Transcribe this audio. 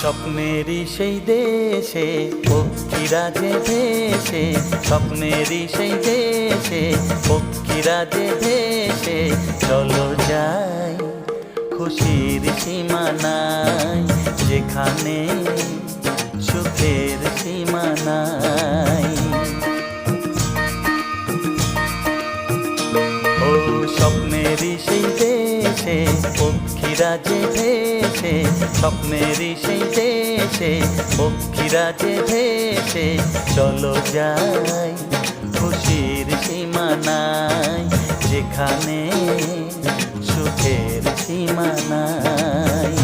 স্বপ্নেরই সেই দেশে পক্ষীরা যে ভেসে, স্বপ্নেরই সেই দেশে পক্ষীরা যে ভেসে, চলো যাই খুশির সীমানায়, যেখানে সুখের সীমানায়। ও স্বপ্নেরই সেই দেশে পক্ষীরা যে ভেসে, স্বপ্নেরই সেই দেশে পক্ষীরা যে ভেসে, চলো যাই খুশির সীমানায়, যেখানে সুখের সীমানায়।